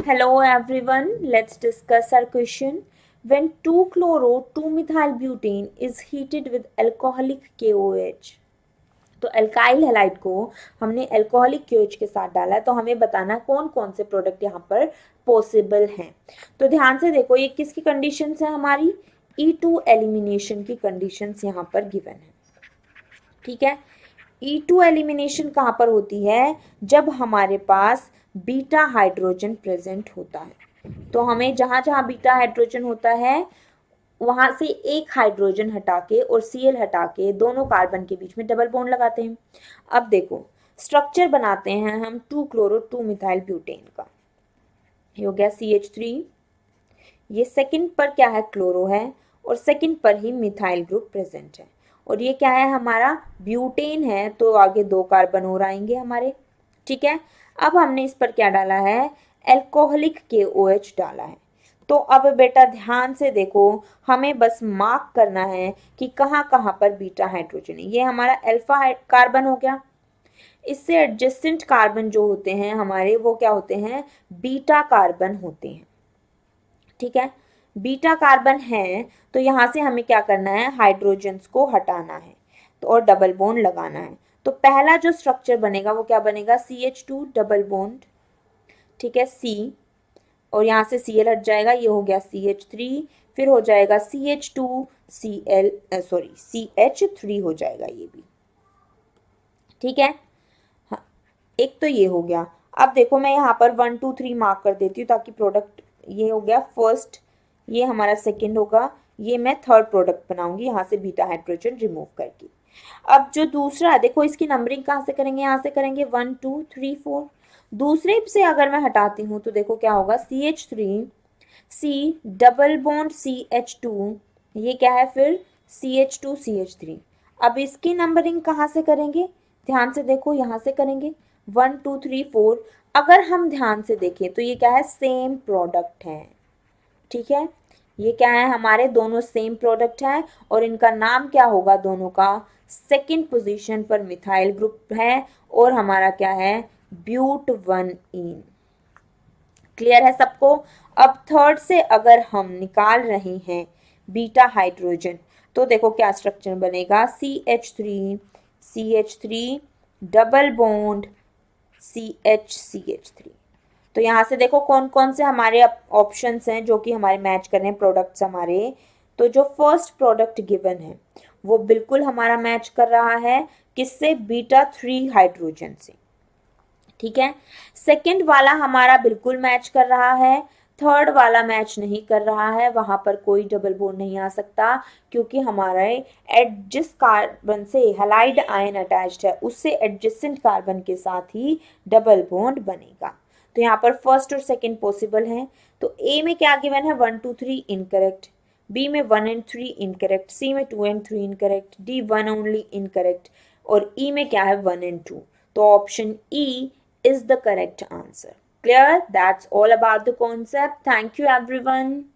Hello everyone, let's discuss our question. When 2-chloro-2-methyl-butane is heated with alcoholic KOH, तो alkyl halide को हमने alcoholic KOH के साथ डाला है, तो हमें बताना कौन कौन से प्रोडक्ट यहाँ पर पॉसिबल हैं। तो ध्यान से देखो, ये किसकी कंडीशंस है, हमारी E2 एलिमिनेशन की कंडीशंस यहाँ पर गिवन है। ठीक है, E2 एलिमिनेशन कहाँ पर होती है, जब हमारे पास बीटा हाइड्रोजन प्रेजेंट होता है। तो हमें जहां जहां बीटा हाइड्रोजन होता है वहां से एक हाइड्रोजन हटा के और Cl हटा के दोनों कार्बन के बीच में डबल बॉन्ड लगाते हैं। अब देखो, स्ट्रक्चर बनाते हैं हम 2-chloro-2-methyl-butane का। ये हो गया CH3, ये सेकंड पर क्या है, क्लोरो है, और सेकंड पर ही मिथाइल ग्रुप प्रेजेंट है। और ये क्या है, हमारा ब्यूटेन है, तो आगे 2 कार्बन और आएंगे हमारे। ठीक है, अब हमने इस पर क्या डाला है, एल्कोहलिक KOH डाला है। तो अब बेटा ध्यान से देखो, हमें बस मार्क करना है कि कहाँ कहाँ पर बीटा हाइड्रोजन है। ये हमारा अल्फा कार्बन हो गया। इससे एडजेसेंट कार्बन जो होते हैं हमारे, वो क्या होते हैं, बीटा कार्बन होते हैं। ठीक है, बीटा कार्बन है, तो यहाँ से हमें क्या करना है, हाइड्रोजन्स को हटाना है, तो और डबल बॉन्ड लगाना है। तो पहला जो स्ट्रक्चर बनेगा वो क्या बनेगा, CH2 डबल बॉन्ड। ठीक है, C, और यहाँ से Cl हट जाएगा, ये हो गया CH3, फिर हो जाएगा CH3 हो जाएगा ये भी। ठीक है, हाँ, एक तो ये हो गया। अब देखो, मैं यहाँ पर 1 2 3 मार्क कर देती हूँ ताकि प्रोडक्ट, ये हो गया फर्स्ट, ये हमारा सेकंड होगा, ये मैं थर्ड प्रोडक्ट बनाऊंगी यहाँ से बीटा हाइड्रोजन रिमूव करके। अब जो दूसरा है, देखो इसकी नंबरिंग कहाँ से करेंगे, यहाँ से करेंगे 1 2 3 4। दूसरे से अगर मैं हटाती हूँ तो देखो क्या होगा, CH3 C double bond CH2, ये क्या है फिर CH2 CH3। अब इसकी नंबरिंग कहाँ से करेंगे, ध्यान से देखो, यहाँ से करेंगे 1 2 3 4। अगर हम ध्यान से देखें तो ये क्या है, सेम प्रोडक्ट है। ठीक है, ये क्या है, हमारे दोनों सेम प्रोडक्ट है, और इनका नाम क्या होगा, दोनों का सेकंड पोजीशन पर मिथाइल ग्रुप है, और हमारा क्या है, ब्यूट 1इन। क्लियर है सबको। अब थर्ड से अगर हम निकाल रहे हैं बीटा हाइड्रोजन, तो देखो क्या स्ट्रक्चर बनेगा, CH3 डबल बॉन्ड CH3। तो यहाँ से देखो कौन कौन से हमारे ऑप्शंस हैं जो कि हमारे मैच कर रहे हैं प्रोडक्ट्स हमारे। तो जो फर्स्ट प्रोडक्ट गिवन है वो बिल्कुल हमारा मैच कर रहा है, किससे, बीटा 3 हाइड्रोजन से। ठीक है, सेकंड वाला हमारा बिल्कुल मैच कर रहा है, थर्ड वाला मैच नहीं कर रहा है, वहां पर कोई डबल बॉन्ड नहीं आ सकता, क्योंकि हमारे जिस कार्बन से हैलाइड आयन अटैच्ड है उससे एडजेसेंट कार्बन के साथ ही डबल बॉन्ड बनेगा। तो यहाँ पर फर्स्ट और सेकंड पॉसिबल है। तो ए में क्या गिवन है, 1 2 3 इनकरेक्ट, बी में 1 एंड 3 इनकरेक्ट, सी में 2 and 3 incorrect, D 1 only incorrect, और ई में क्या है, 1 एंड 2। तो option E is the correct answer. Clear? That's all about the concept. Thank you everyone.